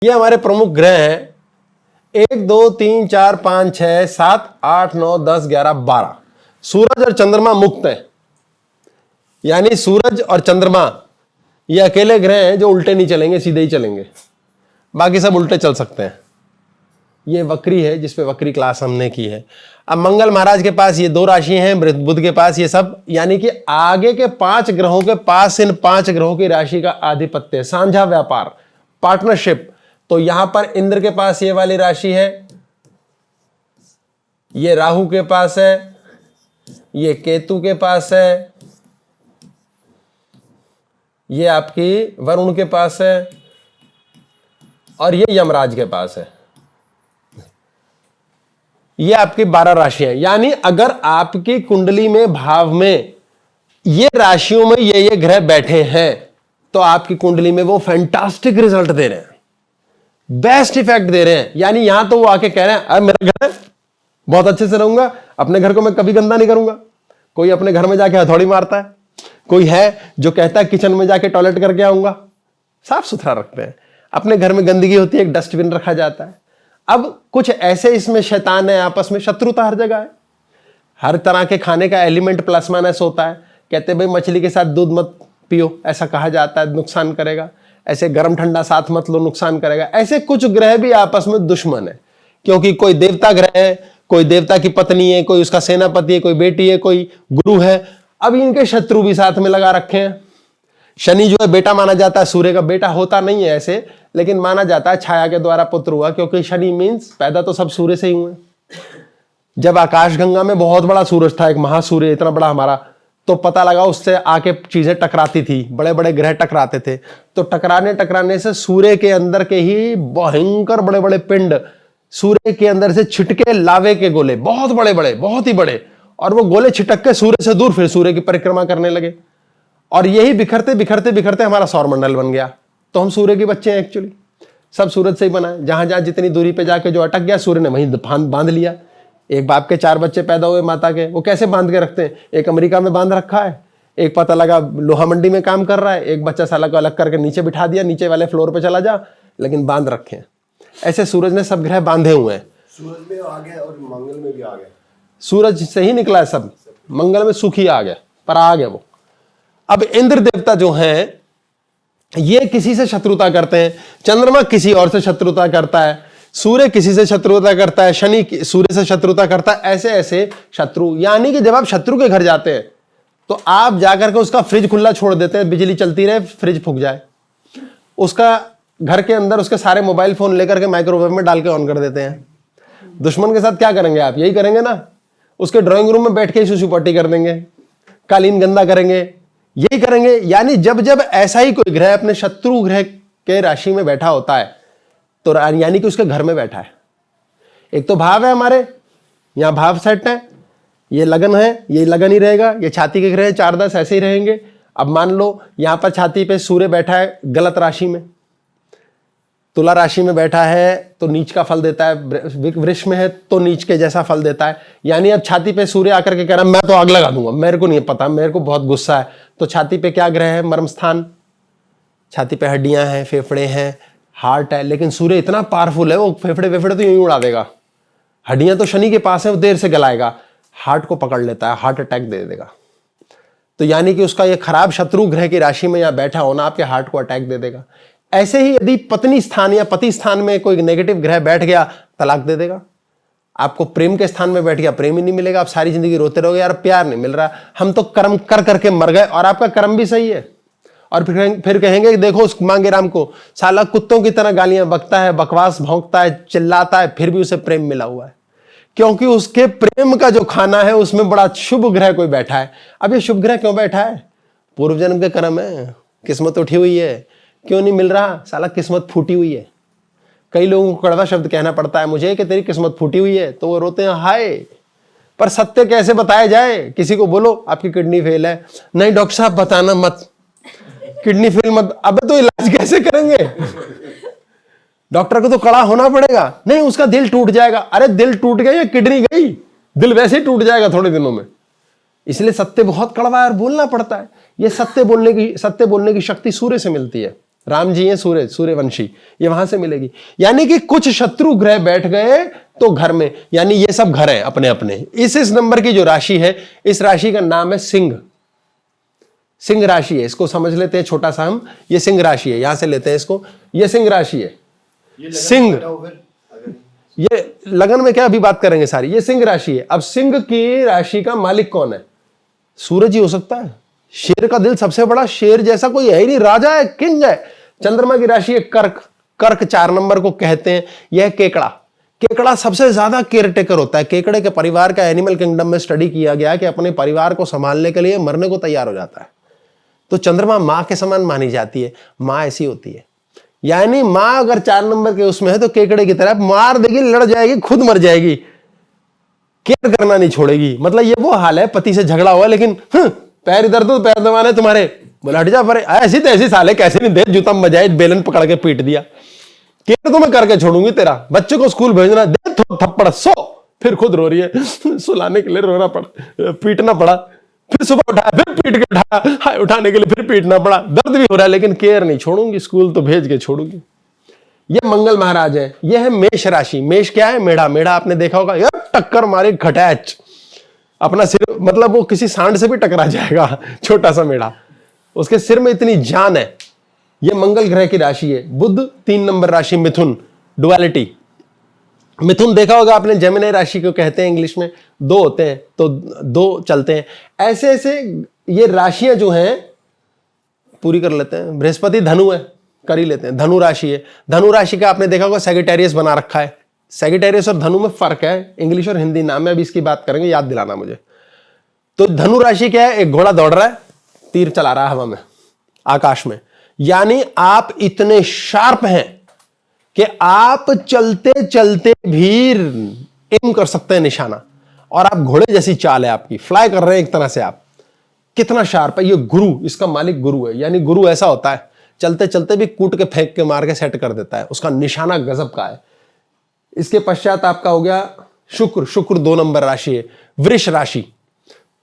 ये हमारे प्रमुख ग्रह हैं 1 2 3 4 5 6 7 8 9 10 11 12। सूरज और चंद्रमा मुक्त है, यानी सूरज और चंद्रमा ये अकेले ग्रह हैं जो उल्टे नहीं चलेंगे, सीधे ही चलेंगे, बाकी सब उल्टे चल सकते हैं। ये वक्री है जिसपे वक्री क्लास हमने की है। अब मंगल महाराज के पास ये 2 राशि हैं, बुध के पास ये सब, यानी कि आगे के 5 ग्रहों के पास इन 5 ग्रहों की राशि का आधिपत्य है, साझा व्यापार, पार्टनरशिप। तो यहां पर इंद्र के पास ये वाली राशि है, ये राहु के पास है, ये केतु के पास है, ये आपकी वरुण के पास है और ये यमराज के पास है। ये आपकी 12 राशियां, यानी अगर आपकी कुंडली में भाव में ये राशियों में ये ग्रह बैठे हैं तो आपकी कुंडली में वो फैंटास्टिक रिजल्ट दे रहे हैं, बेस्ट इफेक्ट दे रहे हैं। यानी यहां तो वो आके कह रहे हैं अब मेरा घर है, बहुत अच्छे से रहूंगा, अपने घर को मैं कभी गंदा नहीं करूंगा। कोई अपने घर में जाके हथौड़ी मारता है, कोई है जो कहता है किचन में जाके टॉयलेट करके आऊंगा, साफ सुथरा रखते हैं। अपने घर में गंदगी होती है, एक डस्टबिन रखा जाता है। अब कुछ ऐसे इसमें शैतान है, आपस में शत्रुता हर जगह है, हर तरह के खाने का एलिमेंट प्लस माइनस होता है। कहते भाई मछली के साथ दूध मत पियो, ऐसा कहा जाता है, नुकसान करेगा। ऐसे गर्म ठंडा साथ मत लो, नुकसान करेगा। ऐसे कुछ ग्रह भी आपस में दुश्मन है, क्योंकि कोई देवता ग्रह है, कोई देवता की पत्नी है, कोई उसका सेनापति है, कोई बेटी है, कोई गुरु है। अब इनके शत्रु भी साथ में लगा रखे हैं। शनि जो है बेटा माना जाता है, सूर्य का बेटा होता नहीं है ऐसे, लेकिन माना जाता है छाया के द्वारा पुत्र हुआ, क्योंकि शनि मीन्स पैदा तो सब सूर्य से ही हुए। जब आकाशगंगा में बहुत बड़ा सूरज था, एक महासूर्य इतना बड़ा हमारा, तो पता लगा उससे आके चीजें टकराती थी, बड़े बड़े ग्रह टकराते थे। तो टकराने से सूर्य के अंदर के ही भयंकर बड़े बड़े पिंड सूर्य के अंदर से छिटके लावे के गोले, बहुत बड़े बड़े, बहुत ही बड़े, और वो गोले छिटक के सूर्य से दूर फिर सूर्य की परिक्रमा करने लगे। और यही बिखरते बिखरते बिखरते हमारा सौरमंडल बन गया। तो हम सूर्य के बच्चे हैं एक्चुअली, सब सूरज से ही बना है। जहां जहां जितनी दूरी पे जाके जो अटक गया, सूर्य ने वहीं बांध लिया। एक बाप के 4 बच्चे पैदा हुए माता के, वो कैसे बांध के रखते हैं? एक अमेरिका में बांध रखा है, एक पता लगा लोहा मंडी में काम कर रहा है, एक बच्चा साला को अलग करके नीचे बिठा दिया, नीचे वाले फ्लोर पे चला जा, लेकिन बांध रखे हैं। ऐसे सूरज ने सब ग्रह बांधे हुए हैं। सूरज में आ गया और मंगल में भी आ गया, सूरज से ही निकला है सब, मंगल में सुखी आ गया, पर आ गया वो। अब इंद्र देवता जो हैं ये किसी से शत्रुता करते हैं, चंद्रमा किसी और से शत्रुता करता है, सूर्य किसी से शत्रुता करता है, शनि सूर्य से शत्रुता करता है। ऐसे ऐसे शत्रु, यानी कि जब आप शत्रु के घर जाते हैं तो आप जाकर के उसका फ्रिज खुला छोड़ देते हैं, बिजली चलती रहे, फ्रिज फूक जाए, उसका घर के अंदर उसके सारे मोबाइल फोन लेकर के माइक्रोवेव में डाल के ऑन कर देते हैं। दुश्मन के साथ क्या करेंगे आप? यही करेंगे ना, उसके ड्राइंग रूम में बैठ के सुसु पट्टी कर देंगे, कालीन गंदा करेंगे, यही करेंगे। यानी जब जब ऐसा ही कोई ग्रह अपने शत्रु ग्रह के राशि में बैठा होता है तो यानी कि उसके घर में बैठा है। एक तो भाव है हमारे यहां, भाव सेट है, ये लगन है, ये लगन ही रहेगा, ये छाती के ग्रह 4 10 ऐसे ही रहेंगे। अब मान लो यहां पर छाती पे सूर्य बैठा है गलत राशि में, तुला राशि में बैठा है तो नीच का फल देता है, वृष में है तो नीच के जैसा फल देता है। यानी अब छाती पे सूर्य आकर के कह रहा है मैं तो आग लगा दूंगा, मेरे को नहीं पता, मेरे को बहुत गुस्सा है। तो छाती पे क्या ग्रह है? मर्म स्थान। छाती पे हड्डियां हैं, फेफड़े हैं, हार्ट है, लेकिन सूर्य इतना पावरफुल है वो फेफड़े वेफड़े तो यूं उड़ा देगा। हड्डियां तो शनि के पास है, वो देर से गलाएगा, हार्ट को पकड़ लेता है, हार्ट अटैक दे देगा। तो यानी कि उसका ये खराब शत्रु ग्रह की राशि में यहां बैठा होना आपके हार्ट को अटैक दे देगा। ऐसे ही यदि पत्नी स्थान या पति स्थान में कोई नेगेटिव ग्रह बैठ गया, तलाक दे देगा। आपको प्रेम के स्थान में बैठ गया, प्रेम ही नहीं मिलेगा, आप सारी जिंदगी रोते रहोगे यार प्यार नहीं मिल रहा, हम तो कर्म कर करके मर गए, और आपका कर्म भी सही है। और फिर कहेंगे देखो उस मांगे राम को, साला कुत्तों की तरह गालियां बकता है, बकवास भौंकता है, चिल्लाता है, फिर भी उसे प्रेम मिला हुआ है, क्योंकि उसके प्रेम का जो खाना है उसमें बड़ा शुभ ग्रह कोई बैठा है। अब ये शुभ ग्रह क्यों बैठा है? पूर्व जन्म के कर्म है, किस्मत उठी हुई है, क्यों नहीं मिल रहा? साला किस्मत फूटी हुई है। कई लोगों को कड़वा शब्द कहना पड़ता है मुझे कि तेरी किस्मत फूटी हुई है, तो वो रोते हैं हाय। पर सत्य कैसे बताया जाए? किसी को बोलो आपकी किडनी फेल है, नहीं डॉक्टर साहब बताना मत, किडनी फेल मत। अबे तो इलाज कैसे करेंगे? डॉक्टर को तो कड़ा होना पड़ेगा, नहीं उसका दिल टूट जाएगा। अरे दिल टूट गया या किडनी गई? दिल वैसे ही टूट जाएगा थोड़े दिनों में। इसलिए सत्य बहुत कड़वा है और बोलना पड़ता है। ये सत्य बोलने की शक्ति सूर्य से मिलती है। राम जी हैं सूर्यवंशी, ये वहां से मिलेगी। यानी कि कुछ शत्रु ग्रह बैठ गए तो घर में, यानी ये सब घर हैं अपने अपने। इस नंबर की जो राशि है, इस राशि का नाम है सिंह। सिंह राशि है, इसको समझ लेते हैं छोटा सा हम। ये सिंह राशि है, यहां से लेते हैं इसको, ये सिंह राशि है। सिंह, ये लगन में क्या अभी बात करेंगे सारी। ये सिंह राशि है। अब सिंह की राशि का मालिक कौन है? सूरज ही हो सकता है। शेर का दिल सबसे बड़ा, शेर जैसा कोई है ही नहीं, राजा है, किंग है। चंद्रमा की राशि है कर्क। कर्क 4 नंबर को कहते हैं। यह केकड़ा, केकड़ा सबसे ज्यादा केयरटेकर होता है। केकड़े के परिवार का एनिमल किंगडम में स्टडी किया गया कि अपने परिवार को संभालने के लिए मरने को तैयार हो जाता है। तो चंद्रमा मां के समान मानी जाती है। मां ऐसी होती है, यानी मां अगर 4 नंबर के उसमें है तो केकड़े की तरह मार देगी, लड़ जाएगी, खुद मर जाएगी, केयर करना नहीं छोड़ेगी। मतलब ये वो हाल है, पति से झगड़ा हुआ लेकिन पैर इधर तो पैर दबाने तुम्हारे, बोला हट जा, पर ऐसी तैसी साले कैसे नहीं दे, जूता बजाए, बेलन पकड़ के पीट दिया। केयर तो मैं करके छोड़ूंगी तेरा, बच्चे को स्कूल भेजना, दे थप्पड़, सो, फिर खुद रो रही है, सुलाने के लिए रोना पड़ा, पीटना पड़ा, फिर सुबह उठाया, फिर पीट के उठाया, हाय उठाने के लिए फिर पीटना पड़ा, दर्द भी हो रहा है लेकिन केयर नहीं छोड़ूंगी, स्कूल तो भेज के छोड़ूंगी। ये मंगल महाराज है। ये है मेष राशि। मेष क्या है? मेढ़ा। मेढ़ा आपने देखा होगा, यार टक्कर मारे खटैच, अपना सिर, मतलब वो किसी सांड से भी टकरा जाएगा, छोटा सा मेढ़ा, उसके सिर में इतनी जान है। ये मंगल ग्रह की राशि है। बुध 3 नंबर राशि मिथुन, डुअलिटी। मिथुन देखा होगा आपने, जेमिनी राशि को कहते हैं इंग्लिश में, 2 होते हैं तो 2 चलते हैं। ऐसे ऐसे ये राशियां जो हैं पूरी कर लेते हैं। बृहस्पति धनु है, कर ही लेते हैं। धनु राशि है। धनु राशि का आपने देखा होगा सैगिटेरियस बना रखा है। सैगिटेरियस और धनु में फर्क है, इंग्लिश और हिंदी नाम है, अभी इसकी बात करेंगे, याद दिलाना मुझे। तो धनु राशि क्या है? एक घोड़ा दौड़ रहा है, तीर चला रहा है हवा में, आकाश में, यानी आप इतने शार्प हैं कि आप चलते चलते भी एम कर सकते हैं निशाना, और आप घोड़े जैसी चाल है आपकी, फ्लाई कर रहे हैं एक तरह से आप। कितना शार्प है ये गुरु, इसका मालिक गुरु है। यानी गुरु ऐसा होता है, चलते चलते भी कूट के फेंक के मार के सेट कर देता है, उसका निशाना गजब का है। इसके पश्चात आपका हो गया शुक्र। शुक्र 2 नंबर राशि है। वृष राशि,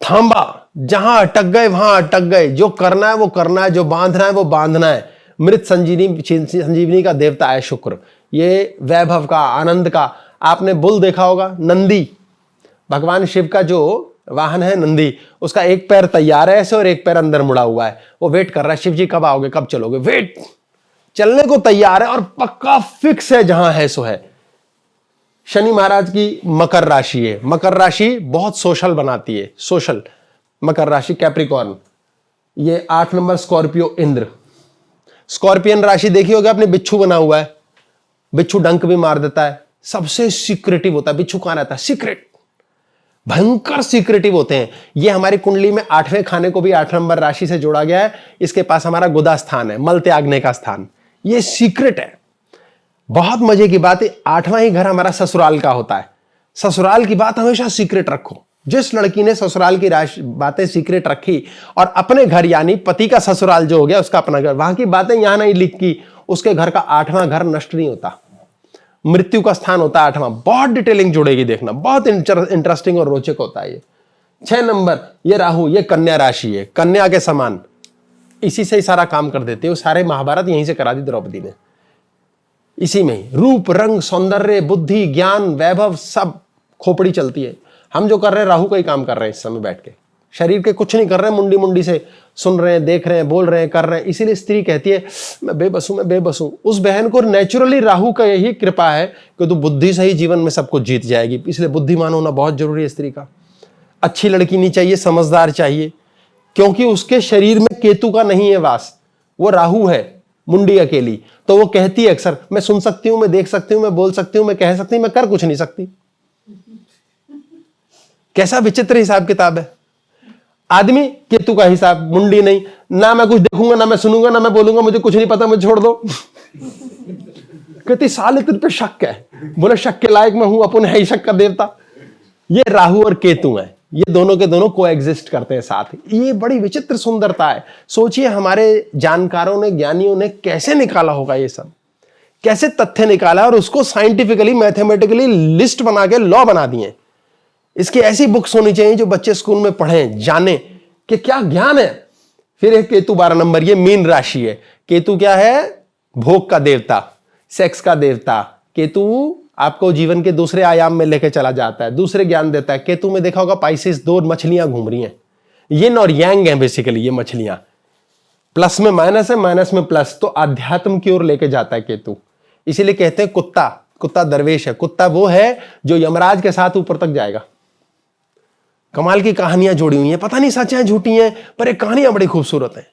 थांबा, जहां अटक गए वहां अटक गए, जो करना है वो करना है, जो बांधना है वो बांधना है। मृत संजीवनी का देवता है शुक्र। ये वैभव का, आनंद का। आपने बुल देखा होगा, नंदी, भगवान शिव का जो वाहन है नंदी, उसका एक पैर तैयार है ऐसे और एक पैर अंदर मुड़ा हुआ है, वो वेट कर रहा है, शिव जी कब आओगे, कब चलोगे, वेट, चलने को तैयार है और पक्का फिक्स है, जहां है सो है। शनि महाराज की मकर राशि है। मकर राशि बहुत सोशल बनाती है, सोशल। मकर राशि कैप्रिकॉर्न, ये 8 नंबर स्कॉर्पियो इंद्र। स्कॉर्पियन राशि देखी होगी आपने, बिच्छू बना हुआ है, बिच्छू डंक भी मार देता है, सबसे सीक्रेटिव होता है। बिच्छू कहां रहता है? सीक्रेट, भयंकर सीक्रेटिव होते हैं। ये हमारी कुंडली में 8वें खाने को भी 8 नंबर राशि से जोड़ा गया है। इसके पास हमारा गुदा स्थान है, मल त्यागने का स्थान, ये सीक्रेट है। बहुत मजे की बात है, 8वां ही घर हमारा ससुराल का होता है। ससुराल की बात हमेशा सीक्रेट रखो। जिस लड़की ने ससुराल की बातें सीक्रेट रखी और अपने घर, यानी पति का ससुराल जो हो गया उसका अपना घर, वहां की बातें यहां नहीं लिख की, उसके घर का 8वां घर नष्ट नहीं होता, मृत्यु का स्थान होता है 8वां। बहुत डिटेलिंग जुड़ेगी, देखना, बहुत इंटरेस्टिंग और रोचक होता है ये। 6 नंबर ये राहु, ये कन्या राशि है, कन्या के समान, इसी से ही सारा काम कर देते हो। सारे महाभारत यहीं से करा दी द्रौपदी ने, इसी में ही रूप, रंग, सौंदर्य, बुद्धि, ज्ञान, वैभव, सब खोपड़ी चलती है। हम जो कर रहे हैं राहु का ही काम कर रहे हैं इस समय बैठ के, शरीर के कुछ नहीं कर रहे हैं, मुंडी मुंडी से सुन रहे हैं, देख रहे हैं, बोल रहे हैं, कर रहे हैं। इसीलिए स्त्री कहती है मैं बेबस हूं, मैं बेबस हूं। उस बहन को नेचुरली राहु का यही कृपा है कि तू बुद्धि से ही जीवन में सब कुछ जीत जाएगी। इसलिए बुद्धिमान होना बहुत जरूरी है स्त्री का। अच्छी लड़की नहीं चाहिए, समझदार चाहिए, क्योंकि उसके शरीर में केतु का नहीं है वास, वो राहु है, मुंडी अकेली। तो वो कहती है अक्सर, मैं सुन सकती हूं, मैं देख सकती हूं, मैं बोल सकती हूं, मैं कह सकती हूं, मैं कर कुछ नहीं सकती। कैसा विचित्र हिसाब किताब है। आदमी केतु का हिसाब, मुंडी नहीं, ना मैं कुछ देखूंगा, ना मैं सुनूंगा, ना मैं बोलूंगा, मुझे कुछ नहीं पता, मुझे छोड़ दो। कहती साले तेरे पे शक है, बोले शक के लायक मैं हूं, अपन है ही शक का देवता। ये राहु और केतु है, ये दोनों के दोनों को एग्जिस्ट करते हैं साथ। ये बड़ी विचित्र सुंदरता है। सोचिए हमारे जानकारों ने, ज्ञानियों ने कैसे निकाला होगा ये सब, कैसे तथ्य निकाला और उसको साइंटिफिकली, मैथमेटिकली लिस्ट बना के लॉ बना दिए। इसकी ऐसी बुक्स होनी चाहिए जो बच्चे स्कूल में पढ़ें, जाने कि क्या ज्ञान है, फिर एक केतु 12 नंबर, ये मीन राशि है। केतु क्या है? भोग का देवता, सेक्स का देवता। केतु आपको जीवन के दूसरे आयाम में लेके चला जाता है, दूसरे ज्ञान देता है। केतु में देखा होगा पाइसेस 2 मछलियां घूम रही हैं, यिन और यांग हैं बेसिकली ये मछलियां। प्लस में माइनस है, माइनस में प्लस, तो आध्यात्म की ओर लेके जाता है केतु। इसीलिए कहते हैं कुत्ता, कुत्ता दरवेश है। कुत्ता वो है जो यमराज के साथ ऊपर तक जाएगा। कमाल की कहानियां जुड़ी हुई हैं, पता नहीं सच है झूठी हैं, पर ये कहानियां बड़ी खूबसूरत हैं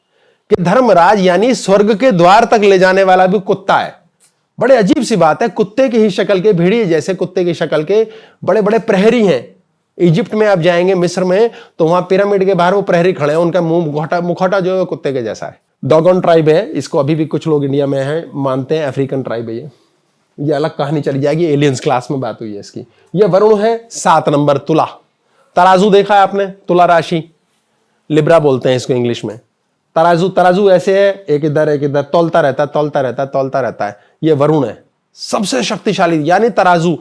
कि धर्मराज यानी स्वर्ग के द्वार तक ले जाने वाला भी कुत्ता है। बड़े अजीब सी बात है, कुत्ते की ही शक्ल के, भेड़िए जैसे कुत्ते की शक्ल के बड़े बड़े प्रहरी हैं। इजिप्ट में आप जाएंगे, मिस्र में, तो वहां पिरामिड के बाहर वो प्रहरी खड़े हैं, उनका मुखौटा जो है कुत्ते के जैसा है। डोगोन ट्राइब है, इसको अभी भी कुछ लोग इंडिया में हैं मानते हैं, अफ्रीकन ट्राइब है ये अलग कहानी चली जाएगी, एलियंस क्लास में बात हुई है इसकी। ये वरुण है 7 नंबर, तुला। तराजू देखा है आपने? तुला राशि, लिब्रा बोलते हैं इसको इंग्लिश में। तराजू, तराजू ऐसे है, एक इधर तौलता रहता है। ये वरुण है, सबसे शक्तिशाली, यानी तराजू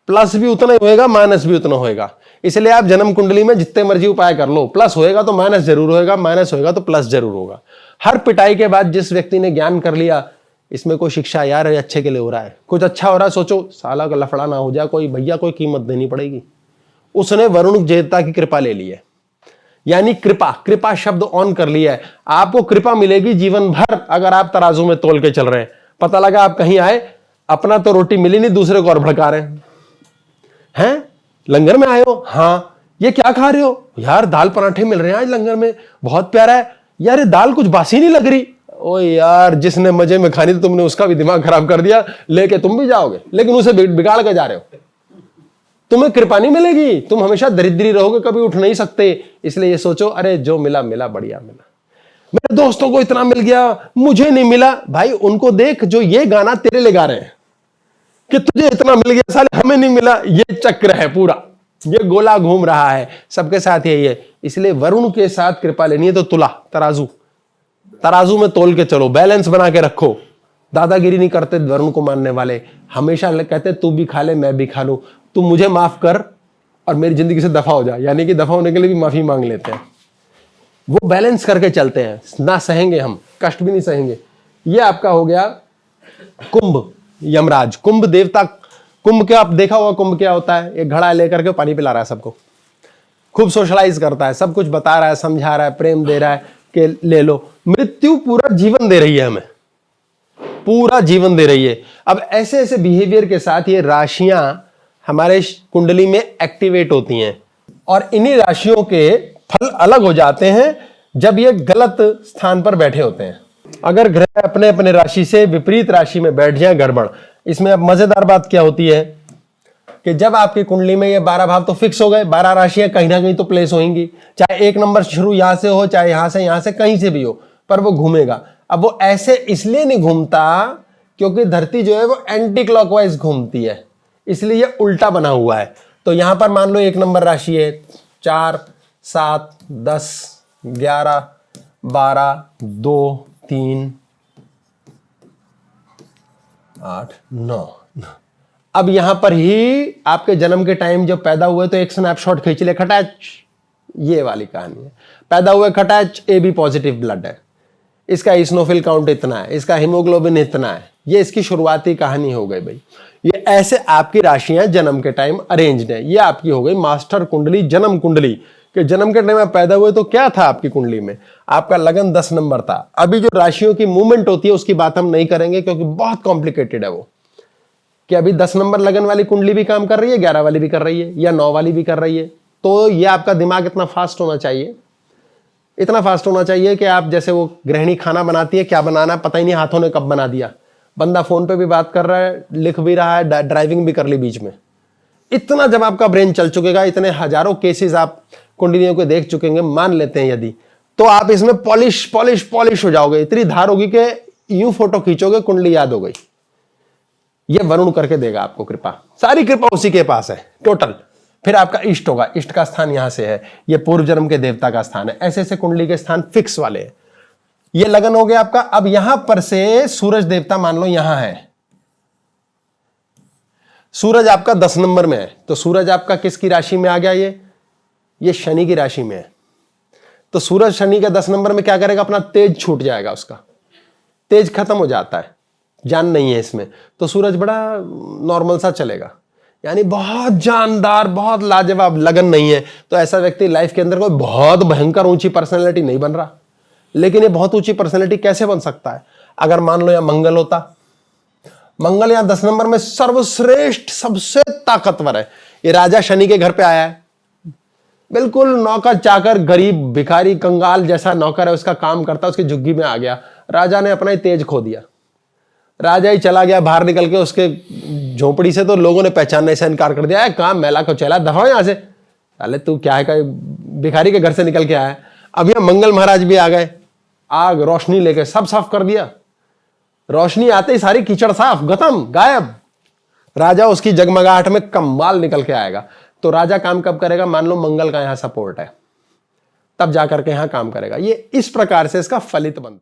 प्लस भी उतना ही होएगा, माइनस भी उतना होएगा। इसलिए आप जन्म कुंडली में जितने मर्जी उपाय कर लो, प्लस होएगा तो माइनस जरूर होएगा, माइनस होएगा तो प्लस जरूर होगा। हर पिटाई के बाद जिस व्यक्ति ने ज्ञान कर लिया, इसमें कोई शिक्षा यार अच्छे के लिए हो रहा है, कुछ अच्छा हो रहा है, सोचो साला का लफड़ा ना हो जाए कोई, भैया कोई कीमत देनी पड़ेगी। उसने वरुण देवता की कृपा ले ली है, यानी कृपा शब्द ऑन कर लिया है। आपको कृपा मिलेगी जीवन भर अगर आप तराजू में तोल के चल रहे हैं। पता लगा आप कहीं आए, अपना तो रोटी मिली नहीं, दूसरे को और भड़का रहे हैं। लंगर में आए हो, हाँ, ये क्या खा रहे हो? यार दाल पराठे मिल रहे हैं आज लंगर में, बहुत प्यारा है। यार ये दाल कुछ बासी नहीं लग रही। ओ यार, जिसने मजे में खानी थी तुमने उसका भी दिमाग खराब कर दिया, लेके तुम भी जाओगे, लेकिन उसे बिगाड़ के जा रहे हो। तुम्हें कृपा नहीं मिलेगी, तुम हमेशा दरिद्री रहोगे, कभी उठ नहीं सकते। इसलिए ये सोचो, अरे जो मिला मिला, बढ़िया मिला। मेरे दोस्तों को इतना मिल गया, मुझे नहीं मिला। भाई उनको देख जो ये गाना तेरे लिए गा रहे हैं कि तुझे इतना मिल गया, साले हमें नहीं मिला। ये चक्र है पूरा, ये गोला घूम रहा है, सबके साथ यही है। इसलिए वरुण के साथ कृपा लेनी है तो तुला, तराजू में तोल के चलो, बैलेंस बना के रखो। दादागिरी नहीं करते वरुण को मानने वाले, हमेशा कहते तू भी खा ले मैं भी खा लूं, तू मुझे माफ कर और मेरी जिंदगी से दफा हो जा, यानी कि दफा होने के लिए भी माफी मांग लेते हैं। वो बैलेंस करके चलते हैं, ना सहेंगे हम, कष्ट भी नहीं सहेंगे। ये आपका हो गया कुंभ, यमराज। कुंभ देवता, कुंभ क्या आप देखा होगा, कुंभ क्या होता है? एक घड़ा लेकर के पानी पिला रहा है सबको, खूब सोशलाइज करता है, सब कुछ बता रहा है, समझा रहा है, प्रेम दे रहा है कि ले लो। मृत्यु पूरा जीवन दे रही है हमें, पूरा जीवन दे रही है। अब ऐसे ऐसे बिहेवियर के साथ ये राशियां हमारे कुंडली में एक्टिवेट होती हैं, और इन्हीं राशियों के फल अलग हो जाते हैं जब ये गलत स्थान पर बैठे होते हैं। अगर ग्रह अपने अपने राशि से विपरीत राशि में बैठ जाए, गड़बड़। इसमें अब मजेदार बात क्या होती है कि जब आपकी कुंडली में ये 12 भाव तो फिक्स हो गए, 12 राशियां कहीं ना कहीं तो प्लेस होंगी, चाहे 1 नंबर शुरू यहां से हो, चाहे यहां से कहीं से भी हो, पर वो घूमेगा। अब वो ऐसे इसलिए नहीं घूमता क्योंकि धरती जो है वो एंटी क्लॉकवाइज घूमती है, इसलिए ये उल्टा बना हुआ है। तो यहां पर मान लो 1 नंबर राशि है, 4, 7, 10, 11, 12, 2, 3, 8, 9। अब यहां पर ही आपके जन्म के टाइम जब पैदा हुए तो एक स्नैपशॉट खींच ले, खटाच, ये वाली कहानी है। पैदा हुए खटाच, AB पॉजिटिव ब्लड है, इसका इस्नोफिल काउंट इतना है, इसका हीमोग्लोबिन इतना है, ये इसकी शुरुआती कहानी हो गई भाई। ये ऐसे आपकी राशियां जन्म के टाइम अरेंज्ड है। ये आपकी हो गई मास्टर कुंडली, जन्म कुंडली, कि जन्म के टाइम आप पैदा हुए तो क्या था आपकी कुंडली में? आपका लगन 10 नंबर था। अभी जो राशियों की मूवमेंट होती है उसकी बात हम नहीं करेंगे क्योंकि बहुत कॉम्प्लिकेटेड है वो, कि अभी 10 नंबर लगन वाली कुंडली भी काम कर रही है, 11 वाली भी कर रही है, या 9 वाली भी कर रही है। तो ये आपका दिमाग इतना फास्ट होना चाहिए, इतना फास्ट होना चाहिए कि आप जैसे वो गृहिणी खाना बनाती है, क्या बनाना पता ही नहीं, हाथों ने कब बना दिया। बंदा फोन पे भी बात कर रहा है, लिख भी रहा है, ड्राइविंग भी कर ली बीच में। इतना जब आपका ब्रेन चल चुकेगा, इतने हजारों केसेस आप कुंडलियों को देख चुकेंगे, मान लेते हैं यदि, तो आप इसमें पॉलिश हो जाओगे। इतनी धार होगी कि यूं फोटो खींचोगे कुंडली याद हो गई। ये वरुण करके देगा आपको कृपा, सारी कृपा उसी के पास है टोटल। फिर आपका इष्ट होगा, इष्ट का स्थान यहां से है, ये पूर्व जन्म के देवता का स्थान है। ऐसे ऐसे कुंडली के स्थान फिक्स वाले हैं। ये लगन हो गया आपका। अब यहां पर से सूरज देवता मान लो यहां है, सूरज आपका 10 नंबर में है, तो सूरज आपका किसकी राशि में आ गया? ये शनि की राशि में है। तो सूरज शनि के 10 नंबर में क्या करेगा, अपना तेज छूट जाएगा, उसका तेज खत्म हो जाता है, जान नहीं है इसमें। तो सूरज बड़ा नॉर्मल सा चलेगा, यानी बहुत जानदार, बहुत लाजवाब, लगन नहीं है। तो ऐसा व्यक्ति लाइफ के अंदर कोई बहुत भयंकर ऊंची पर्सनैलिटी नहीं बन रहा। लेकिन ये बहुत ऊंची पर्सनैलिटी कैसे बन सकता है, अगर मान लो यहां मंगल होता। मंगल यहां 10 नंबर में सर्वश्रेष्ठ, सबसे ताकतवर है। ये राजा शनि के घर पे आया है, बिल्कुल नौकर चाकर, गरीब भिखारी कंगाल जैसा नौकर है, उसका काम करता, उसकी झुग्गी में आ गया। राजा ने अपना ही तेज खो दिया, राजा ही चला गया बाहर निकल के उसके झोपड़ी से। तो लोगों ने पहचानने से इनकार कर दिया, काम मेला को चला, दफा यहां से, अरे तू क्या है, भिखारी के घर से निकल के आया। अब यहां मंगल महाराज भी आ गए, आग रोशनी लेके सब साफ कर दिया। रोशनी आते ही सारी कीचड़ साफ, खत्म, गायब। राजा उसकी जगमगाहट में कमाल निकल के आएगा। तो राजा काम कब करेगा, मान लो मंगल का यहां सपोर्ट है, तब जाकर के यहां काम करेगा। ये इस प्रकार से इसका फलित बनता है।